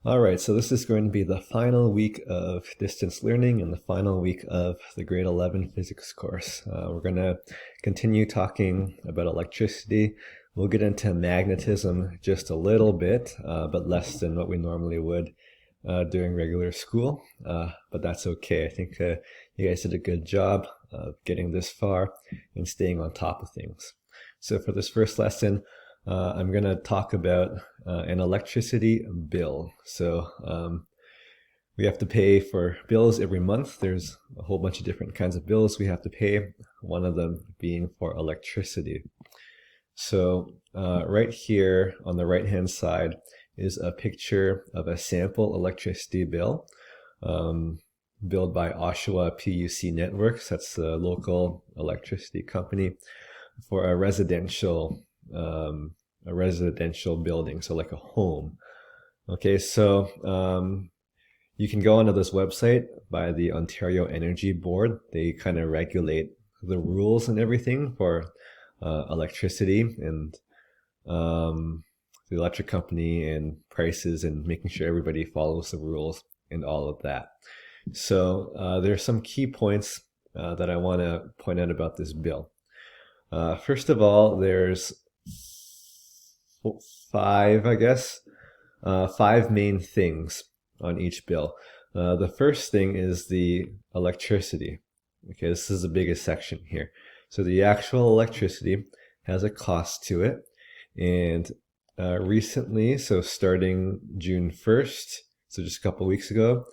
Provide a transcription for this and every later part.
All right, so this is going to be the final week of distance learning and the final week of the grade 11 physics course. We're going to continue talking about electricity. We'll get into magnetism just a little bit, but less than what we normally would during regular school. But that's okay. I think you guys did a good job of getting this far and staying on top of things. So for this first lesson, I'm going to talk about an electricity bill. So we have to pay for bills every month. There's a whole bunch of different kinds of bills we have to pay, one of them being for electricity. So right here on the right hand side is a picture of a sample electricity bill billed by Oshawa PUC Networks. That's the local electricity company for a residential building, so like a home. Okay, so you can go onto this website by the Ontario Energy Board. They kind of regulate the rules and everything for electricity and the electric company and prices and making sure everybody follows the rules and all of that. So there's some key points that I want to point out about this bill. First of all, there's five main things on each bill. The first thing is the electricity. Okay, this is the biggest section here. So the actual electricity has a cost to it. And recently, so starting June 1st, so just a couple weeks ago,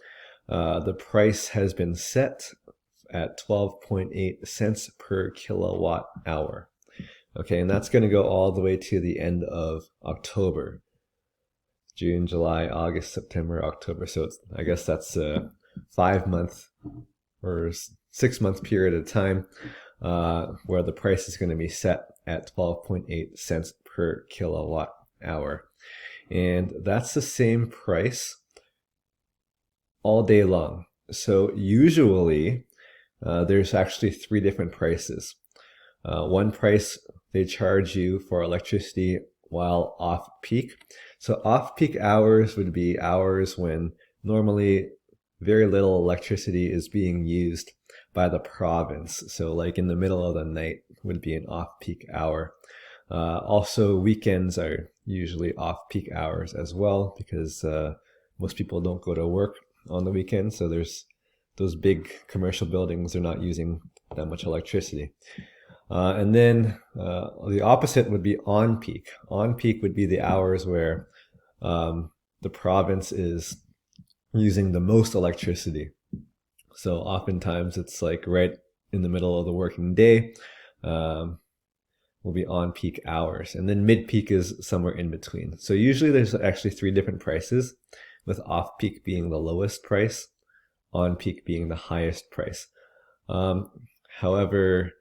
the price has been set at 12.8 cents per kilowatt hour. Okay, and that's going to go all the way to the end of October. June, July, August, September, October. So I guess that's a 5-month or 6-month period of time where the price is going to be set at 12.8 cents per kilowatt hour. And that's the same price all day long. So usually there's actually 3 different prices. One price they charge you for electricity while off-peak. So off-peak hours would be hours when normally very little electricity is being used by the province. So like in the middle of the night would be an off-peak hour. Also, weekends are usually off-peak hours as well because most people don't go to work on the weekend. So there's those big commercial buildings are not using that much electricity. And then the opposite would be on peak. On peak would be the hours where the province is using the most electricity. So oftentimes it's like right in the middle of the working day will be on peak hours. And then mid peak is somewhere in between. So usually there's actually 3 different prices, with off peak being the lowest price, on peak being the highest price. However,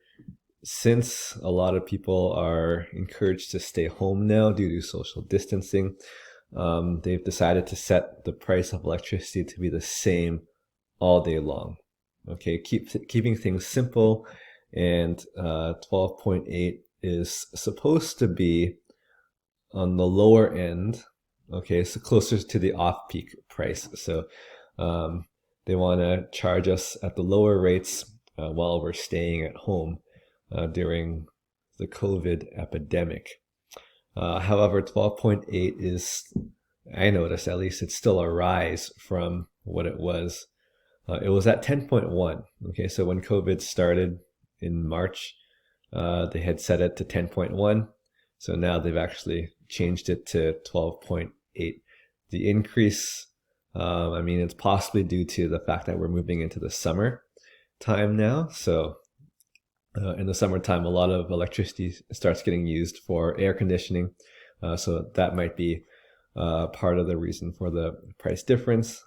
since a lot of people are encouraged to stay home now due to social distancing, they've decided to set the price of electricity to be the same all day long. Okay, keeping things simple, and 12.8 is supposed to be on the lower end. Okay, so closer to the off-peak price. So they want to charge us at the lower rates while we're staying at home during the COVID epidemic. However, 12.8 is, I noticed at least, it's still a rise from what it was. It was at 10.1. Okay, so when COVID started in March, they had set it to 10.1. So now they've actually changed it to 12.8. The increase, I mean, it's possibly due to the fact that we're moving into the summer time now. So in the summertime, a lot of electricity starts getting used for air conditioning. So that might be part of the reason for the price difference.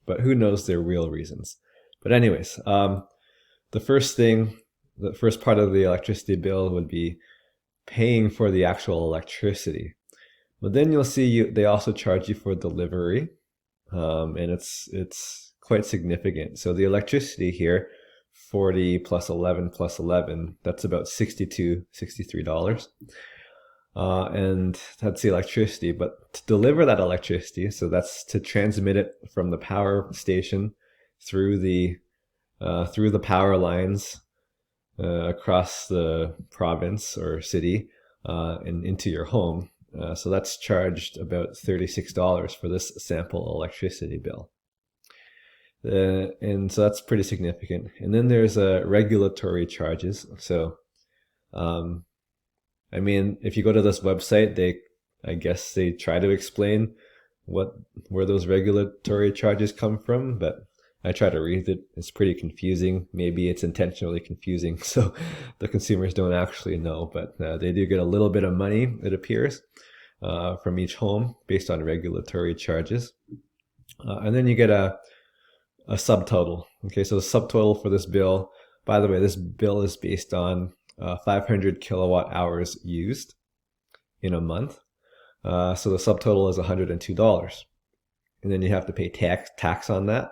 But who knows their real reasons. But anyways, the first part of the electricity bill would be paying for the actual electricity. But then you'll see they also charge you for delivery. And it's quite significant. So the electricity here, 40 plus 11 plus 11, that's about $63. and that's the electricity. But to deliver that electricity, so that's to transmit it from the power station through the power lines across the province or city and into your home. So that's charged about $36 for this sample electricity bill. And so that's pretty significant. And then there's regulatory charges. So, I mean, if you go to this website, I guess they try to explain where those regulatory charges come from, but I try to read it. It's pretty confusing. Maybe it's intentionally confusing, so the consumers don't actually know, but they do get a little bit of money, it appears, from each home based on regulatory charges. And then you get a subtotal. Okay, so the subtotal for this bill, by the way, this bill is based on 500 kilowatt hours used in a month. So the subtotal is $102. And then you have to pay tax on that.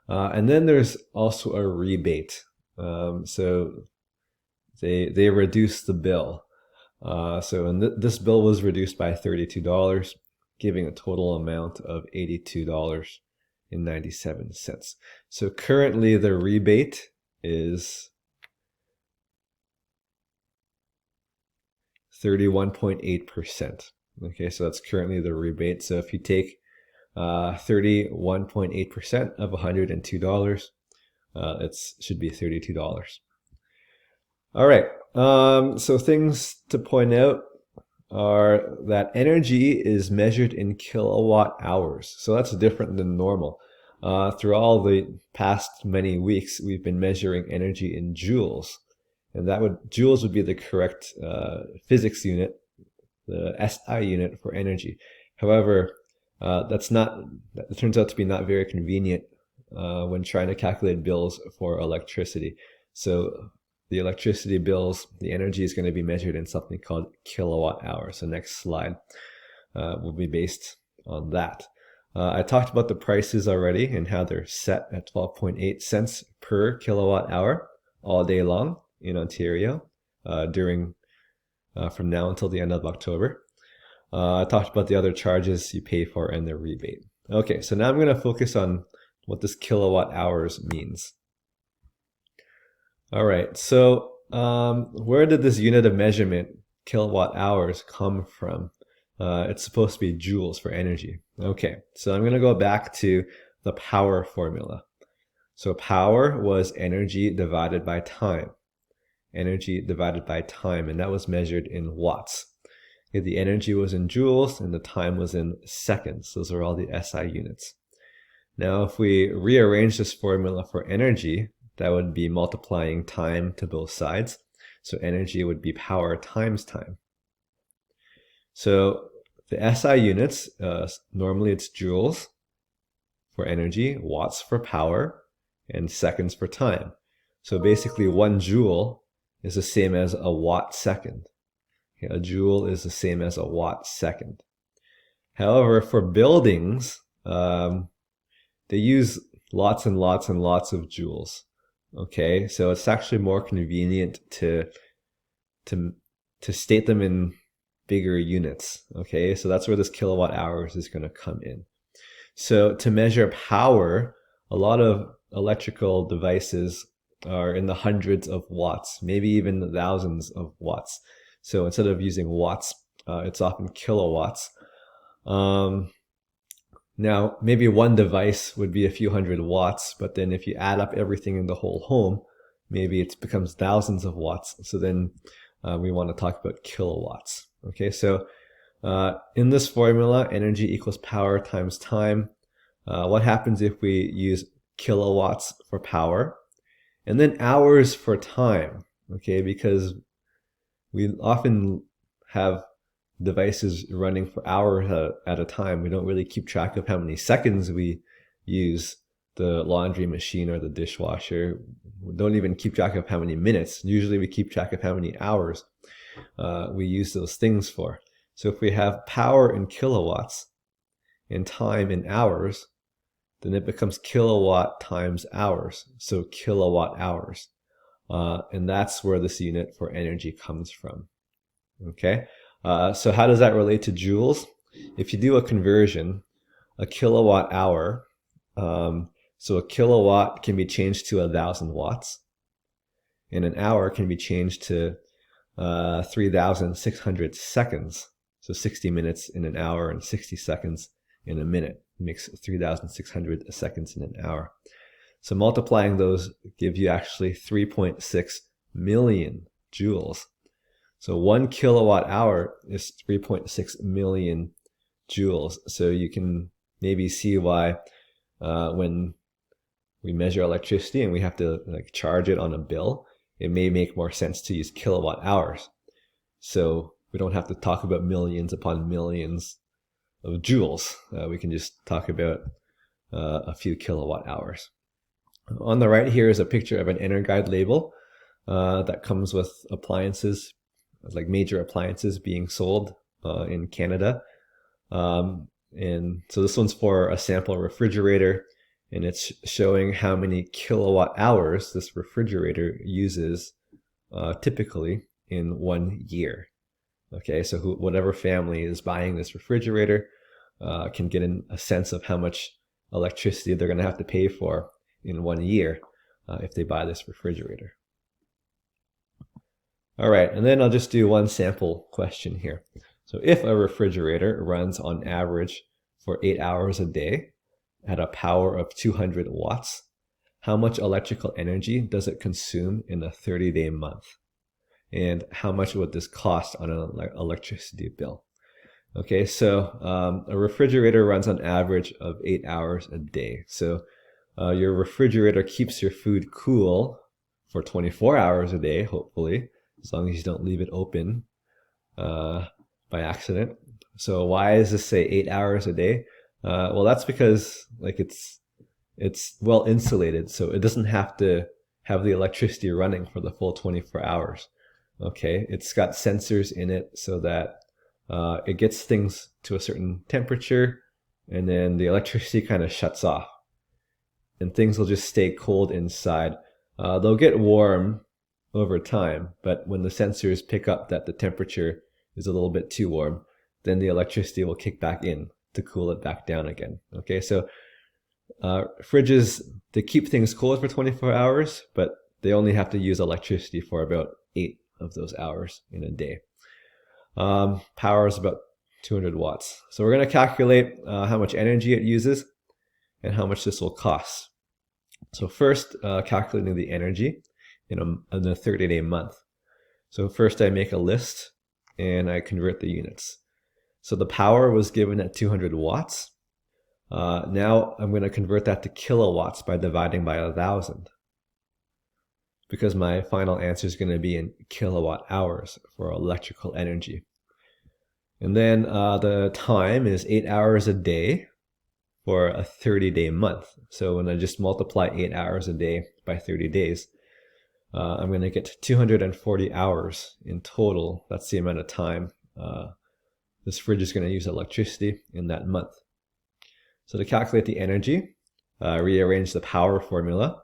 And then there's also a rebate. So they reduce the bill. So this bill was reduced by $32, giving a total amount of $82.97. So currently the rebate is 31.8%. Okay, so that's currently the rebate. So if you take 31.8% of $102, it should be $32. All right, so things to point out are that energy is measured in kilowatt hours. So that's different than normal. Through all the past many weeks, we've been measuring energy in joules. And joules would be the correct physics unit, the SI unit for energy. However, that turns out to be not very convenient when trying to calculate bills for electricity. So the electricity bills, the energy is going to be measured in something called kilowatt hours. So next slide will be based on that. I talked about the prices already and how they're set at 12.8 cents per kilowatt hour all day long in Ontario from now until the end of October. I talked about the other charges you pay for and the rebate. Okay, so now I'm going to focus on what this kilowatt hours means. All right, so where did this unit of measurement, kilowatt hours, come from? It's supposed to be joules for energy. Okay, so I'm going to go back to the power formula. So power was energy divided by time. Energy divided by time, and that was measured in watts. Okay, the energy was in joules and the time was in seconds. Those are all the SI units. Now, if we rearrange this formula for energy, that would be multiplying time to both sides. So energy would be power times time. So the SI units, normally it's joules for energy, watts for power, and seconds for time. So basically 1 joule is the same as a watt second. Okay, a joule is the same as a watt second. However, for buildings, they use lots and lots and lots of joules. Okay, so it's actually more convenient to state them in bigger units. Okay, so that's where this kilowatt hours is going to come in. So to measure power, a lot of electrical devices are in the hundreds of watts, maybe even the thousands of watts. So instead of using watts, it's often kilowatts. Now, maybe one device would be a few hundred watts, but then if you add up everything in the whole home, maybe it becomes thousands of watts. So then we want to talk about kilowatts. Okay, so in this formula, energy equals power times time. What happens if we use kilowatts for power and then hours for time? Okay, because we often have devices running for hours at a time. We don't really keep track of how many seconds we use the laundry machine or the dishwasher. We don't even keep track of how many minutes. Usually we keep track of how many hours we use those things for. So if we have power in kilowatts and time in hours, then it becomes kilowatt times hours. So kilowatt hours. And that's where this unit for energy comes from. Okay. So how does that relate to joules? If you do a conversion, a kilowatt hour, so a kilowatt can be changed to 1,000 watts, and an hour can be changed to 3,600 seconds. So 60 minutes in an hour and 60 seconds in a minute makes 3,600 seconds in an hour. So multiplying those give you actually 3.6 million joules. So 1 kilowatt hour is 3.6 million joules. So you can maybe see why when we measure electricity and we have to charge it on a bill, it may make more sense to use kilowatt hours. So we don't have to talk about millions upon millions of joules. We can just talk about a few kilowatt hours. On the right here is a picture of an EnerGuide label that comes with appliances, like major appliances being sold in Canada. And so this one's for a sample refrigerator, and it's showing how many kilowatt hours this refrigerator uses typically in 1 year. Okay, so whatever family is buying this refrigerator can get a sense of how much electricity they're going to have to pay for in 1 year if they buy this refrigerator. All right, and then I'll just do one sample question here. So if a refrigerator runs on average for 8 hours a day at a power of 200 watts, how much electrical energy does it consume in a 30-day month? And how much would this cost on an electricity bill? Okay, so a refrigerator runs on average of 8 hours a day. So your refrigerator keeps your food cool for 24 hours a day, hopefully, as long as you don't leave it open by accident. So why does this say 8 hours a day? Well, that's because it's well insulated, so it doesn't have to have the electricity running for the full 24 hours. Okay, it's got sensors in it so that it gets things to a certain temperature, and then the electricity kind of shuts off, and things will just stay cold inside. They'll get warm over time, but when the sensors pick up that the temperature is a little bit too warm, then the electricity will kick back in to cool it back down again. Okay, so fridges, they keep things cold for 24 hours, but they only have to use electricity for about 8 of those hours in a day. Power is about 200 watts. So we're going to calculate how much energy it uses and how much this will cost. So first, calculating the energy in a 30-day month. So first I make a list and I convert the units. So the power was given at 200 watts. Now I'm going to convert that to kilowatts by dividing by 1,000, because my final answer is going to be in kilowatt hours for electrical energy. And then the time is 8 hours a day for a 30-day month. So when I just multiply 8 hours a day by 30 days, I'm going to get to 240 hours in total. That's the amount of time this fridge is going to use electricity in that month. So to calculate the energy, rearrange the power formula.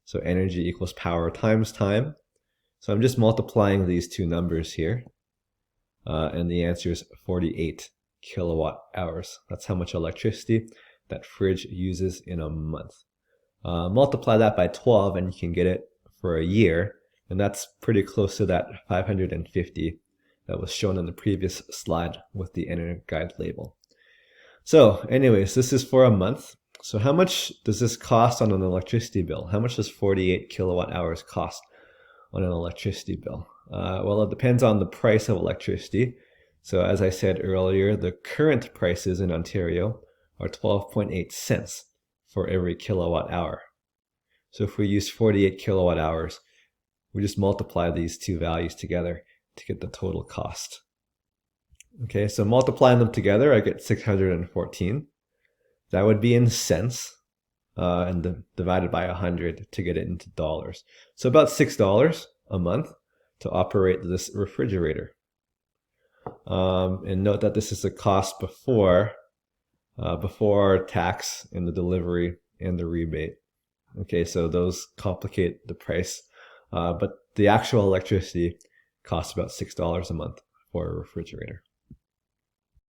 So energy equals power times time. So I'm just multiplying these two numbers here. And the answer is 48 kilowatt hours. That's how much electricity that fridge uses in a month. Multiply that by 12 and you can get it for a year. And that's pretty close to that 550 that was shown in the previous slide with the EnerGuide label. So anyways, this is for a month. So how much does this cost on an electricity bill? How much does 48 kilowatt hours cost on an electricity bill? Well, it depends on the price of electricity. So as I said earlier, the current prices in Ontario are 12.8 cents for every kilowatt hour. So if we use 48 kilowatt hours, we just multiply these two values together to get the total cost. Okay, so multiplying them together, I get 614. That would be in cents, and divided by 100 to get it into dollars. So about $6 a month to operate this refrigerator. And note that this is the cost before tax and the delivery and the rebate. Okay, so those complicate the price, but the actual electricity costs about $6 a month for a refrigerator.